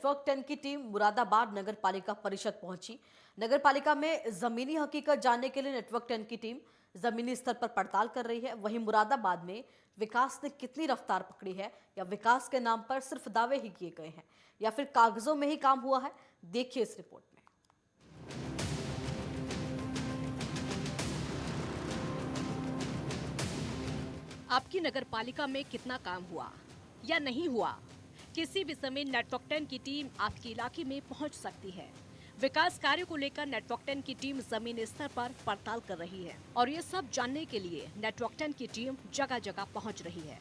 Network 10 की team Moradabad नगर पालिका परिषद पहुंची। नगर पालिका में जमीनी हकीकत जानने के लिए नेटवर्क 10 की टीम जमीनी स्तर पर पड़ताल कर रही है। वहीं मुरादाबाद में विकास ने कितनी रफ्तार पकड़ी है, या विकास के नाम पर सिर्फ दावे ही किए गए हैं, या फिर कागजों में ही काम हुआ है, देखिए इस रिपोर्ट में। आपकी नगर पालिका में कितना काम हुआ या नहीं हुआ, किसी भी समय नेटवर्क 10 की टीम आपके इलाके में पहुंच सकती है। विकास कार्य को लेकर नेटवर्क 10 की टीम जमीनी स्तर पर पड़ताल कर रही है और ये सब जानने के लिए नेटवर्क 10 की टीम जगह जगह पहुंच रही है।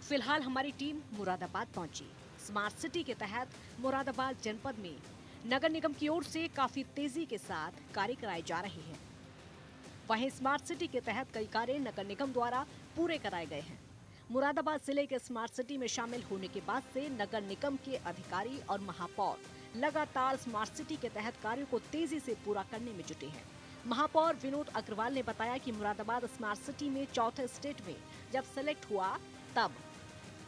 फिलहाल हमारी टीम मुरादाबाद पहुंची। स्मार्ट सिटी के तहत मुरादाबाद जनपद में नगर निगम की ओर से काफी तेजी के साथ कार्य कराए जा रहे हैं। वहीं स्मार्ट सिटी के तहत कई कार्य नगर निगम द्वारा पूरे कराए गए हैं। मुरादाबाद जिले के स्मार्ट सिटी में शामिल होने के बाद से नगर निगम के अधिकारी और महापौर लगातार स्मार्ट सिटी के तहत कार्यों को तेजी से पूरा करने में जुटे हैं। महापौर विनोद अग्रवाल ने बताया कि मुरादाबाद स्मार्ट सिटी में चौथे स्टेट में जब सेलेक्ट हुआ तब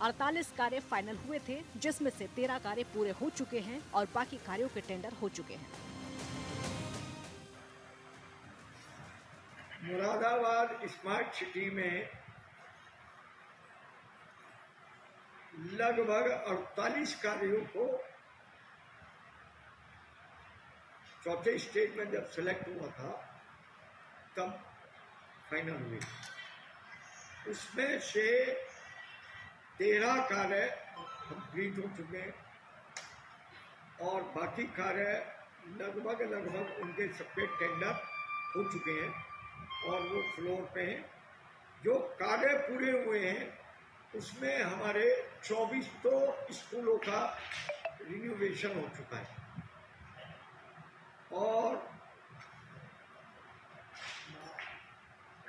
48 कार्य फाइनल हुए थे, जिसमें से 13 कार्य पूरे हो चुके हैं और बाकी कार्यों के टेंडर हो चुके हैं। मुरादाबाद स्मार्ट सिटी में लगभग 48 कार्यों को चौथे स्टेज में जब सेलेक्ट हुआ था तब फाइनल हुए। उसमें से 13 कार्य कंप्लीट हो चुके हैं और बाकी कार्य लगभग उनके सबके टेंडर हो चुके हैं और वो फ्लोर पे हैं। जो कार्य पूरे हुए हैं उसमें हमारे 24 तो स्कूलों का रिन्यूवेशन हो चुका है और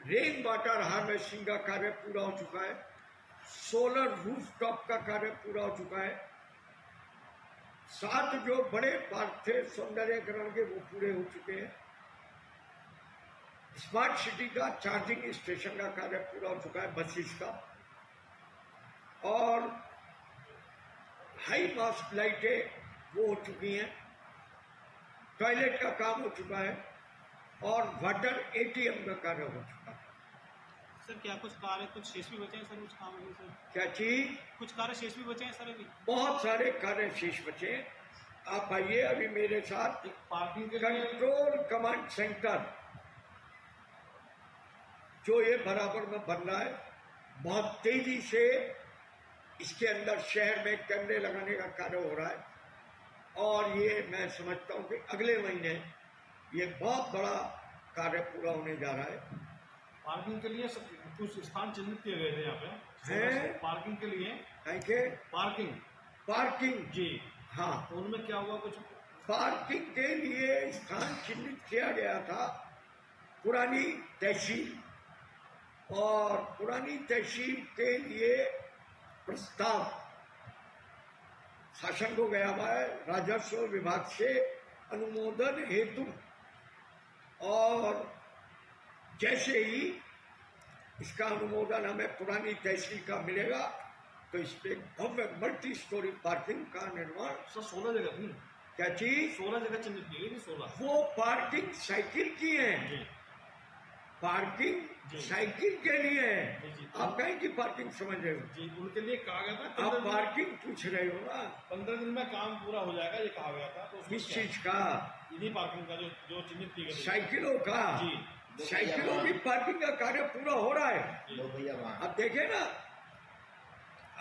रेन वाटर हार्वेस्टिंग का कार्य पूरा हो चुका है। सोलर रूफटॉप का कार्य पूरा हो चुका है। 7 जो बड़े पार्क थे सौंदर्यकरण के वो पूरे हो चुके हैं। स्मार्ट सिटी का चार्जिंग स्टेशन का कार्य पूरा हो चुका है, बसेस का, और हाई मास्ट लाइटें वो हो चुकी हैं। टॉयलेट का काम हो चुका है और वाटर एटीएम का कार्य हो चुका है। सर क्या कुछ कार्य कुछ शेष भी बचे हैं? सर कुछ काम है सर? क्या चीज? कुछ कार्य शेष भी बचे हैं सर अभी? बहुत सारे कार्य शेष बचे हैं। आप आइए अभी मेरे साथ। पार्किंग के कंट्रोल कमांड सेंटर जो ये बराबर में बन रहा है, बहुत तेजी से इसके अंदर शहर में कैमरे लगाने का कार्य हो रहा है और ये मैं समझता हूँ कि अगले महीने ये बहुत बड़ा कार्य पूरा होने जा रहा है। पार्किंग के लिए कुछ स्थान चिन्हित किए गए थे यहाँ पे है? पार्किंग के लिए पार्किंग जी हाँ, तो उनमें क्या हुआ? कुछ पार्किंग के लिए स्थान चिन्हित किया गया था पुरानी तहसील, और पुरानी तहसील के लिए प्रस्ताव शासन को गया हुआ है राजस्व विभाग से अनुमोदन हेतु, और जैसे ही इसका अनुमोदन हमें पुरानी तहसील का मिलेगा तो इस पे भव्य मल्टी स्टोरी पार्किंग का निर्माण। सर 16 जगह थी। क्या चीज? 16 जगह चिन्हित की गई थी। 16 वो पार्किंग साइकिल की है, पार्किंग साइकिल के लिए है। आप कहीं की पार्किंग समझ रहे हो? जी उनके लिए कहा गया था। आप पार्किंग पूछ रहे हो ना? 15 दिन में काम पूरा हो जाएगा ये कहा गया था। तो किस चीज का? इन्हीं पार्किंग का जो चिन्हित की गई साइकिलों का। जी साइकिलों की पार्किंग का कार्य पूरा हो रहा है। अब देखे ना,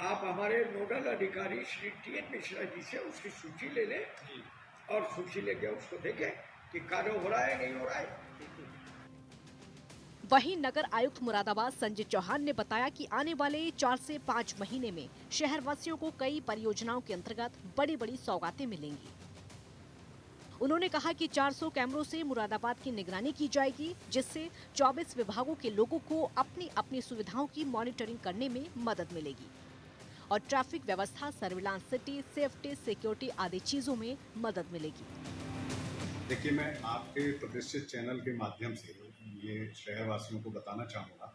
आप हमारे नोडल अधिकारी श्री TN मिश्रा जी से उसकी सूची ले लें और सूची लेके उसको देखें कि कार्य हो रहा है नहीं हो रहा है। वहीं नगर आयुक्त मुरादाबाद संजय चौहान ने बताया कि आने वाले 4 से 5 महीने में शहर वासियों को कई परियोजनाओं के अंतर्गत बड़ी बड़ी सौगातें मिलेंगी। उन्होंने कहा कि 400 कैमरों से मुरादाबाद की निगरानी की जाएगी, जिससे 24 विभागों के लोगों को अपनी अपनी सुविधाओं की मॉनिटरिंग करने में मदद मिलेगी और ट्रैफिक व्यवस्था, सर्विलांस सिटी, सेफ्टी, सिक्योरिटी आदि चीजों में मदद मिलेगी। देखिए, मैं आपके प्रतिष्ठित चैनल के माध्यम से ये शहरवासियों को बताना चाहूँगा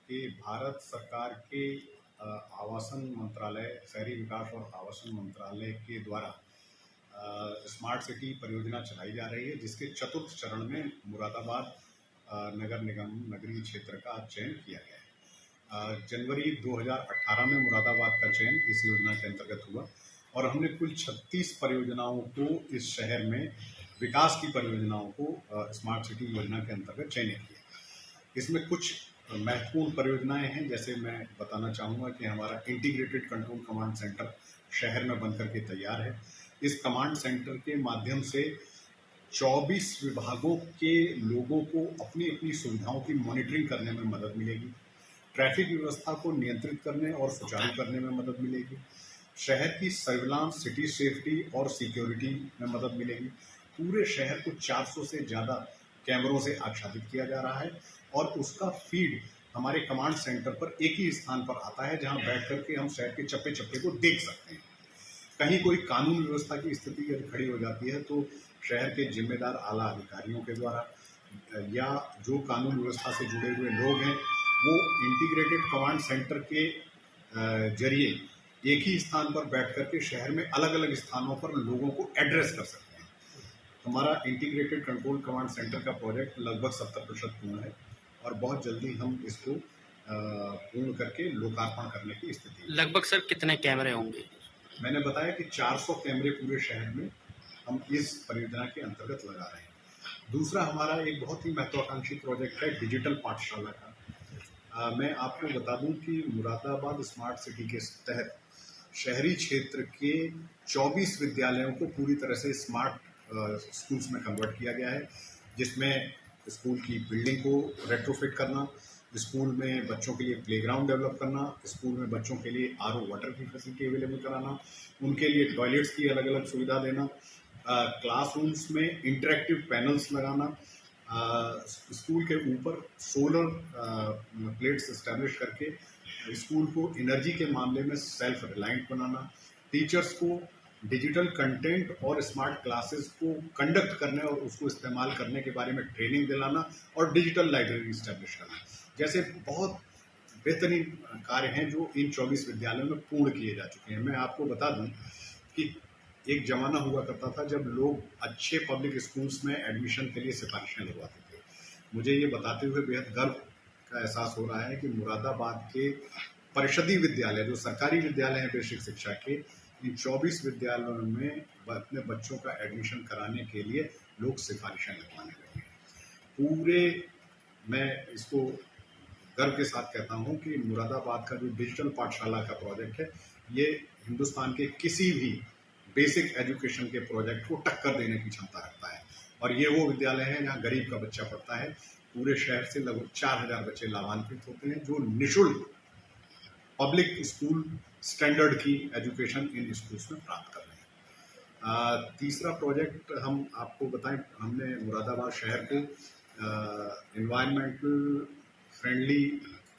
कि भारत सरकार के आवासन मंत्रालय, शहरी विकास और आवासन मंत्रालय के द्वारा स्मार्ट सिटी परियोजना चलाई जा रही है, जिसके चतुर्थ चरण में मुरादाबाद नगर निगम नगरीय क्षेत्र का चयन किया गया है। जनवरी 2018 में मुरादाबाद का चयन इस योजना के अंतर्गत हुआ और हमने कुल 36 परियोजनाओं को इस शहर में विकास की परियोजनाओं को स्मार्ट सिटी योजना के अंतर्गत चयनित किया। इसमें कुछ महत्वपूर्ण परियोजनाएं हैं, जैसे मैं बताना चाहूँगा कि हमारा इंटीग्रेटेड कंट्रोल कमांड सेंटर शहर में बनकर के तैयार है। इस कमांड सेंटर के माध्यम से 24 विभागों के लोगों को अपनी अपनी सुविधाओं की मॉनिटरिंग करने में मदद मिलेगी, ट्रैफिक व्यवस्था को नियंत्रित करने और सुचारू करने में मदद मिलेगी, शहर की सर्विलांस, सिटी सेफ्टी और सिक्योरिटी में मदद मिलेगी। पूरे शहर को 400 से ज़्यादा कैमरों से आच्छादित किया जा रहा है और उसका फीड हमारे कमांड सेंटर पर एक ही स्थान पर आता है, जहां बैठ करके हम शहर के चप्पे चप्पे को देख सकते हैं। कहीं कोई कानून व्यवस्था की स्थिति यदि खड़ी हो जाती है तो शहर के जिम्मेदार आला अधिकारियों के द्वारा या जो कानून व्यवस्था से जुड़े हुए लोग हैं वो इंटीग्रेटेड कमांड सेंटर के जरिए एक ही स्थान पर बैठ करके शहर में अलग अलग स्थानों पर लोगों को एड्रेस कर सकते हैं। हमारा इंटीग्रेटेड कंट्रोल कमांड सेंटर का प्रोजेक्ट लगभग 70% पूर्ण है और बहुत जल्दी हम इसको पूर्ण करके लोकार्पण करने की स्थिति। लगभग सर कितने कैमरे होंगे? मैंने बताया कि 400 कैमरे पूरे शहर में हम इस परियोजना के अंतर्गत लगा रहे हैं। दूसरा हमारा एक बहुत ही महत्वाकांक्षी प्रोजेक्ट है डिजिटल पाठशाला का। मैं आपको बता दूं कि मुरादाबाद स्मार्ट सिटी के तहत शहरी क्षेत्र के 24 विद्यालयों को पूरी तरह से स्मार्ट स्कूल्स में कन्वर्ट किया गया है, जिसमें स्कूल की बिल्डिंग को रेट्रोफिट करना, स्कूल में बच्चों के लिए प्लेग्राउंड डेवलप करना, स्कूल में बच्चों के लिए आरओ वाटर की फैसिलिटी अवेलेबल कराना, उनके लिए टॉयलेट्स की अलग अलग सुविधा देना, क्लासरूम्स में इंटरेक्टिव पैनल्स लगाना, स्कूल के ऊपर सोलर प्लेट्स एस्टैब्लिश करके स्कूल को एनर्जी के मामले में सेल्फ रिलायंट बनाना, टीचर्स को डिजिटल कंटेंट और स्मार्ट क्लासेस को कंडक्ट करने और उसको इस्तेमाल करने के बारे में ट्रेनिंग दिलाना और डिजिटल लाइब्रेरी इस्टेब्लिश करना, जैसे बहुत बेहतरीन कार्य हैं जो इन 24 विद्यालयों में पूर्ण किए जा चुके हैं। मैं आपको बता दूं कि एक ज़माना हुआ करता था जब लोग अच्छे पब्लिक स्कूल्स में एडमिशन के लिए सिफारिशें लगवाते थे। मुझे ये बताते हुए बेहद गर्व का एहसास हो रहा है कि मुरादाबाद के परिषदीय विद्यालय, जो सरकारी विद्यालय हैं बेसिक शिक्षा के, इन 24 विद्यालयों में अपने बच्चों का एडमिशन कराने के लिए लोग सिफारिशें लगवाने लगे हैं। पूरे मैं इसको गर्व के साथ कहता हूं कि मुरादाबाद का जो डिजिटल पाठशाला का प्रोजेक्ट है, ये हिंदुस्तान के किसी भी बेसिक एजुकेशन के प्रोजेक्ट को टक्कर देने की क्षमता रखता है। और ये वो विद्यालय है जहाँ गरीब का बच्चा पढ़ता है। पूरे शहर से लगभग 4000 बच्चे लाभान्वित होते हैं जो निःशुल्क पब्लिक स्कूल स्टैंडर्ड की एजुकेशन इन स्कूल्स में प्राप्त कर रहे हैं। तीसरा प्रोजेक्ट हम आपको बताएं, हमने मुरादाबाद शहर को एनवायरमेंटल फ्रेंडली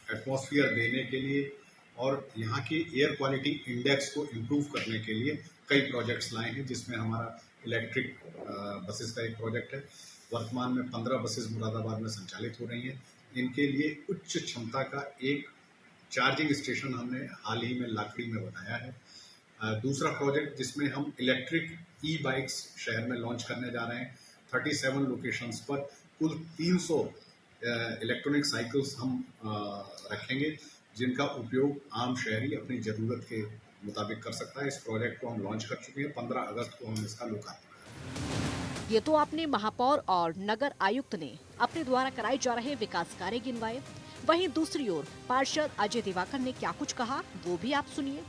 एटमॉस्फेयर देने के लिए और यहाँ की एयर क्वालिटी इंडेक्स को इम्प्रूव करने के लिए कई प्रोजेक्ट्स लाए हैं, जिसमें हमारा इलेक्ट्रिक बसेस का एक प्रोजेक्ट है। वर्तमान में 15 बसेस मुरादाबाद में संचालित हो रही हैं। इनके लिए उच्च क्षमता का एक चार्जिंग स्टेशन हमने हाल ही में लाकड़ी में बनाया है। दूसरा प्रोजेक्ट जिसमें हम इलेक्ट्रिक ई बाइक्स शहर में लॉन्च करने जा रहे हैं। 37 लोकेशंस पर कुल 300 इलेक्ट्रॉनिक साइकिल्स हम रखेंगे, जिनका उपयोग आम शहरी अपनी ज़रूरत के मुताबिक कर सकता है। इस प्रोजेक्ट को हम लॉन्च कर चुके हैं। 15 अगस्त को हम इसका लोकार्पण। ये तो आपने महापौर और नगर आयुक्त ने अपने द्वारा कराए जा रहे विकास कार्य गिनवाए। वहीं दूसरी ओर पार्षद अजय दिवाकर ने क्या कुछ कहा, वो भी आप सुनिए।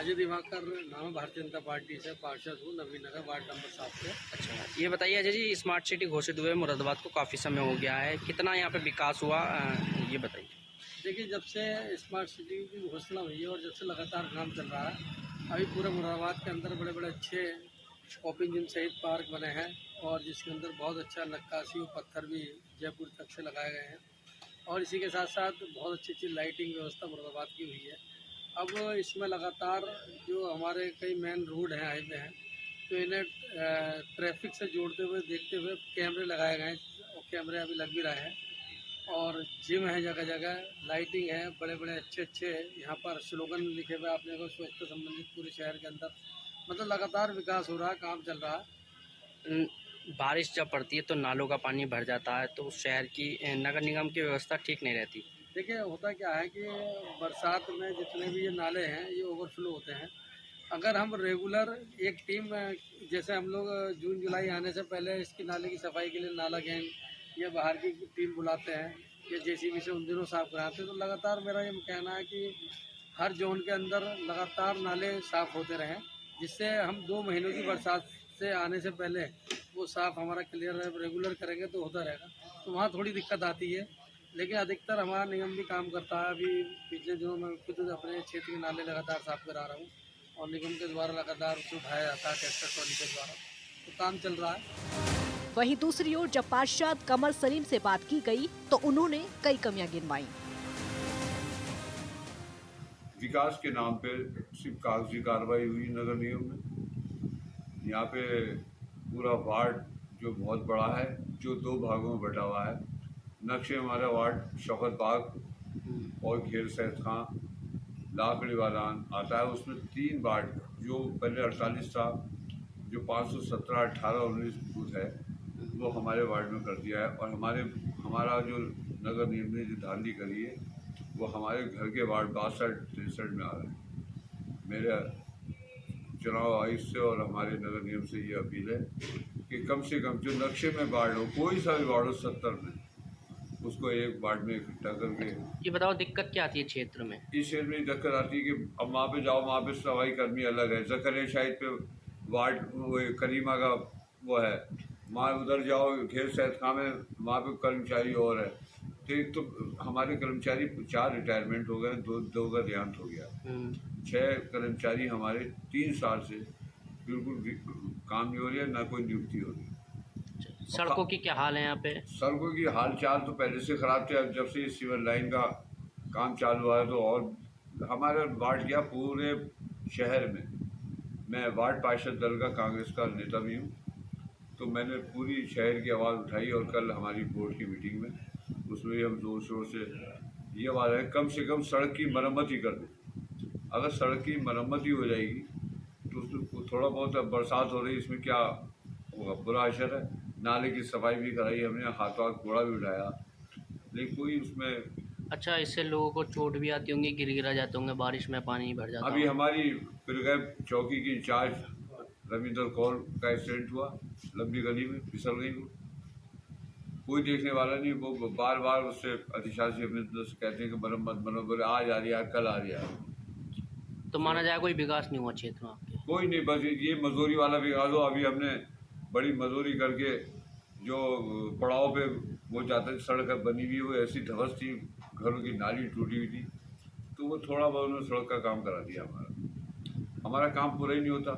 अजय दिवाकर नाम है, भारतीय जनता पार्टी से पार्षद हूँ, नवीन नगर वार्ड नंबर 7 से। अच्छा, ये बताइए अजय जी, स्मार्ट सिटी घोषित हुए मुरादाबाद को काफ़ी समय हो गया है, कितना यहाँ पे विकास हुआ, ये बताइए। देखिए, जब से स्मार्ट सिटी की घोषणा हुई है और जब से लगातार काम चल रहा है, अभी पूरे मुरादाबाद के अंदर बड़े बड़े अच्छे शॉपिंग जिम सहित पार्क बने हैं और जिसके अंदर बहुत अच्छा नक्काशी और पत्थर भी जयपुर तक से लगाए गए हैं और इसी के साथ साथ बहुत अच्छी अच्छी लाइटिंग व्यवस्था मुरादाबाद की हुई है। अब इसमें लगातार जो हमारे कई मेन रोड हैं, हाईवे हैं, तो इन्हें ट्रैफिक से जोड़ते हुए देखते हुए कैमरे लगाए गए हैं और कैमरे अभी लग भी रहे हैं और जिम है, जगह जगह लाइटिंग है, बड़े बड़े अच्छे अच्छे यहाँ पर स्लोगन लिखे हुए आपने को स्वच्छता संबंधित पूरे शहर के अंदर मतलब लगातार विकास हो रहा है, काम चल रहा है। बारिश जब पड़ती है तो नालों का पानी भर जाता है, तो शहर की नगर निगम की व्यवस्था ठीक नहीं रहती। देखिए होता क्या है कि बरसात में जितने भी ये नाले हैं ये ओवरफ्लो होते हैं। अगर हम रेगुलर एक टीम जैसे हम लोग जून जुलाई आने से पहले इसकी नाले की सफाई के लिए नाला गैंग या बाहर की टीम बुलाते हैं या जेसीबी से उन दिनों साफ कराते हैं, तो लगातार मेरा ये कहना है कि हर जोन के अंदर लगातार नाले साफ़ होते रहें, जिससे हम 2 महीनों की बरसात से आने से पहले वो साफ़ हमारा क्लियर रेगुलर करेंगे तो होता रहेगा। तो वहाँ थोड़ी दिक्कत आती है, लेकिन अधिकतर हमारा निगम भी काम करता है। अभी पिछले दिनों में खुद अपने क्षेत्र के नाले लगातार साफ करा रहा हूँ और निगम के द्वारा लगातार उसे उठाया जाता है ट्रैक्टर ट्रॉली के द्वारा, तो काम चल रहा है। वहीं दूसरी ओर जब पार्षद कमर सलीम से बात की गई तो उन्होंने कई कमियां गिनवाई। विकास के नाम पे सिर्फ कागजी कार्रवाई हुई नगर निगम में। यहाँ पे पूरा वार्ड जो बहुत बड़ा है, जो 2 भागों में बटा हुआ है। नक्शे हमारा वार्ड शौकत बाग और घेर सैद खां लाकड़ी वालान आता है, उसमें 3 वार्ड जो पहले 48 था, जो 517, 18, 19 बूथ है, वो हमारे वार्ड में कर दिया है। और हमारा जो नगर निगम ने जो धांधली करी है वो हमारे घर के वार्ड 62-63 में आ रहे हैं। मेरे चुनाव आयुक्त से और हमारे नगर निगम से ये अपील है कि कम से कम जो नक्शे में वार्ड हो, कोई सा भी वार्ड हो 70 में, उसको एक वार्ड में इकट्ठा करके। ये बताओ दिक्कत क्या आती है क्षेत्र में? इस क्षेत्र में दिक्कत आती है कि अब वहाँ पे जाओ, वहाँ पे सफाई कर्मी अलग है। जकरिया शाहिद पे वार्ड वो करीमा का वो है, वहाँ उधर जाओ घेर सैद खां में, वहाँ पे कर्मचारी और है। तो एक तो हमारे कर्मचारी 4 रिटायरमेंट हो गए, 2 का देहांत हो गया। 6 कर्मचारी हमारे 3 साल से बिल्कुल काम नहीं हो रही है, ना कोई नियुक्ति हो रही है। सड़कों की क्या हाल है यहाँ पे? सड़कों की हाल चाल तो पहले से ख़राब थे, अब जब से सीवर लाइन का काम चालू हुआ है तो और हमारे वार्ड क्या पूरे शहर में, मैं वार्ड पार्षद दल का कांग्रेस का नेता भी हूँ, तो मैंने पूरी शहर की आवाज़ उठाई। और कल हमारी बोर्ड की मीटिंग में उसमें भी हम जोर शोर से ये आवाज़ है कम से कम सड़क की मरम्मत ही कर दें। अगर सड़क की मरम्मत ही हो जाएगी तो उसमें थोड़ा बहुत अब बरसात हो रही है, इसमें क्या होगा, बुरा असर है। नाले की सफाई भी कराई हमने, हाथों हाथ कूड़ा भी उठाया, लेकिन कोई उसमें। अच्छा, इससे लोगों को चोट भी आती होंगी, गिरा जाते होंगे, बारिश में पानी भर जाता अभी हमारी पिलगैप चौकी की इंचार्ज रविंदर कौर का एक्सीडेंट हुआ, लंबी गली में फिसल गई वो, कोई देखने वाला नहीं। वो बार बार उससे अधिशासी अभिनेता से कहते हैं कि मरम्मत आज आ रही है, कल आ रही है। तो माना जाए कोई विकास नहीं हुआ क्षेत्र में आपके? कोई नहीं, बस ये मजदूरी वाला विकास हो। अभी हमने बड़ी मजदूरी करके जो पड़ाव पे वो जाता है, सड़क बनी हुई, वो ऐसी धवस थी, घरों की नाली टूटी हुई थी, तो वो थोड़ा बहुत उन्होंने सड़क का काम करा दिया। हमारा काम पूरा ही नहीं होता।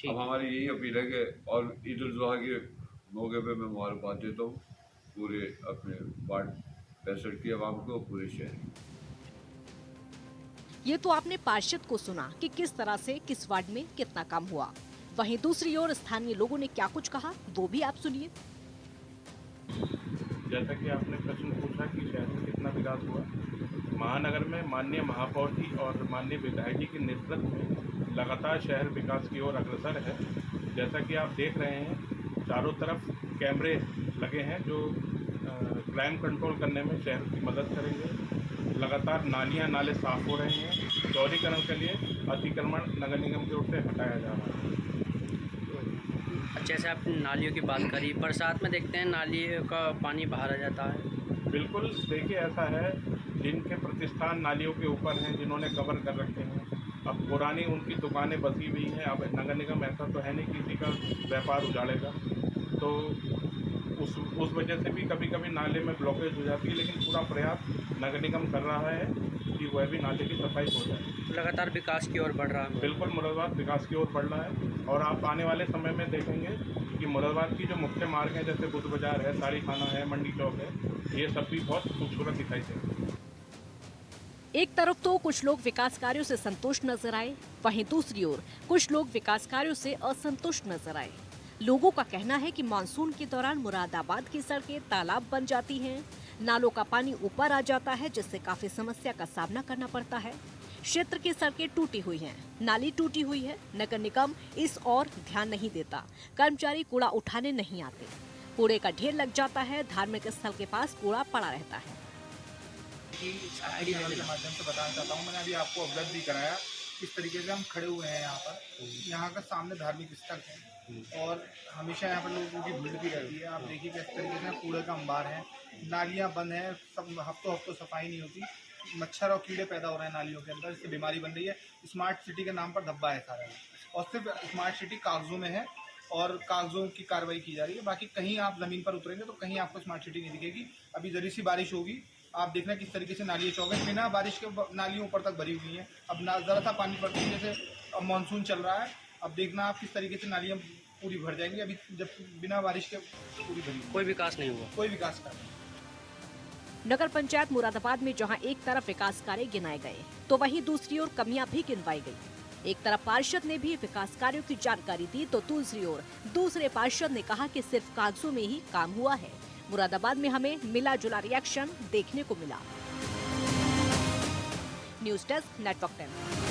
अब हमारी यही अपील है कि, और ईद उल जुहा के मौके पे मैं मुबारकबाद देता हूँ पूरे अपने वार्ड 65 की आवाम को, पूरे शहर। ये तो आपने पार्षद को सुना कि किस तरह से किस वार्ड में कितना काम हुआ। वहीं दूसरी ओर स्थानीय लोगों ने क्या कुछ कहा, वो भी आप सुनिए। जैसा कि आपने प्रश्न पूछा कि शहर में कितना विकास हुआ, महानगर में माननीय महापौर जी और माननीय विधायक जी के नेतृत्व में लगातार शहर विकास की ओर अग्रसर है। जैसा कि आप देख रहे हैं, चारों तरफ कैमरे लगे हैं जो क्राइम कंट्रोल करने में शहर की मदद करेंगे। लगातार नाले साफ हो रहे हैं। चौड़ीकरण के लिए अतिक्रमण नगर निगम की ओर से हटाया जा रहा है। जैसे आपने नालियों की बात करी, बरसात में देखते हैं नालियों का पानी बाहर आ जाता है। बिल्कुल, देखिए ऐसा है, जिनके प्रतिष्ठान नालियों के ऊपर हैं, जिन्होंने कवर कर रखे हैं, अब पुरानी उनकी दुकानें बसी हुई हैं। अब नगर निगम ऐसा तो है नहीं किसी का व्यापार उजाड़ेगा, तो उस वजह से भी कभी कभी नाले में ब्लॉकेज हो जाती है, लेकिन पूरा प्रयास नगर निगम कर रहा है कि वह भी नाले की सफाई हो जाए। लगातार विकास की ओर बढ़ रहा है। बिल्कुल, मुरादाबाद विकास की ओर बढ़ रहा है, और आप आने वाले समय में देखेंगे कि मुरादाबाद की जो मुख्य मार्ग हैं, जैसे बुद्ध बाजार है, साड़ी खाना है, मंडी चौक है, ये सब भी बहुत खूबसूरत दिखाई देंगे। एक तरफ तो कुछ लोग विकास कार्यों से संतुष्ट नजर आए, वहीं दूसरी ओर कुछ लोग विकास कार्यों से असंतुष्ट नजर आए। लोगों का कहना है कि मानसून के दौरान मुरादाबाद की सड़कें तालाब बन जाती हैं, नालों का पानी ऊपर आ जाता है, जिससे काफी समस्या का सामना करना पड़ता है। क्षेत्र की सड़कें टूटी हुई हैं, नाली टूटी हुई है। नगर निगम इस ओर ध्यान नहीं देता, कर्मचारी कूड़ा उठाने नहीं आते, कूड़े का ढेर लग जाता है, धार्मिक स्थल के पास कूड़ा पड़ा रहता है। के माध्यम से बताना चाहता हूँ, मैंने अभी आपको अवगत भी कराया किस तरीके से हम खड़े हुए हैं यहाँ पर। यहाँ का सामने धार्मिक स्थल है और हमेशा यहाँ पर लोगों की भीड़ भी रहती है। आप देखिए किस तरीके से कूड़े का अंबार है, नालियाँ बंद हैं, सब हफ्तों सफाई नहीं होती, मच्छर और कीड़े पैदा हो रहे हैं नालियों के अंदर, इससे बीमारी बन रही है। स्मार्ट सिटी के नाम पर धब्बा है सारा, और सिर्फ स्मार्ट सिटी कागजों में है और कागजों की कार्रवाई की जा रही है। बाकी कहीं आप ज़मीन पर उतरेंगे तो कहीं आपको स्मार्ट सिटी नहीं दिखेगी। अभी जरी सी बारिश होगी, आप देखना किस तरीके से नालियाँ चौक है, बिना बारिश के नालियाँ ऊपर तक भरी हुई हैं। अब ना ज़रा सा पानी पड़ती है, जैसे अब मानसून चल रहा है, अब देखना आप किस तरीके से नालियाँ पूरी भर जाएंगी। अभी जब बिना बारिश के पूरी भरी, कोई विकास नहीं हुआ, कोई विकास का। नगर पंचायत मुरादाबाद में जहां एक तरफ विकास कार्य गिनाए गए तो वहीं दूसरी ओर कमियां भी गिनवाई गई। एक तरफ पार्षद ने भी विकास कार्यों की जानकारी दी तो दूसरी ओर दूसरे पार्षद ने कहा कि सिर्फ कागजों में ही काम हुआ है। मुरादाबाद में हमें मिला जुला रिएक्शन देखने को मिला। News desk, network 10।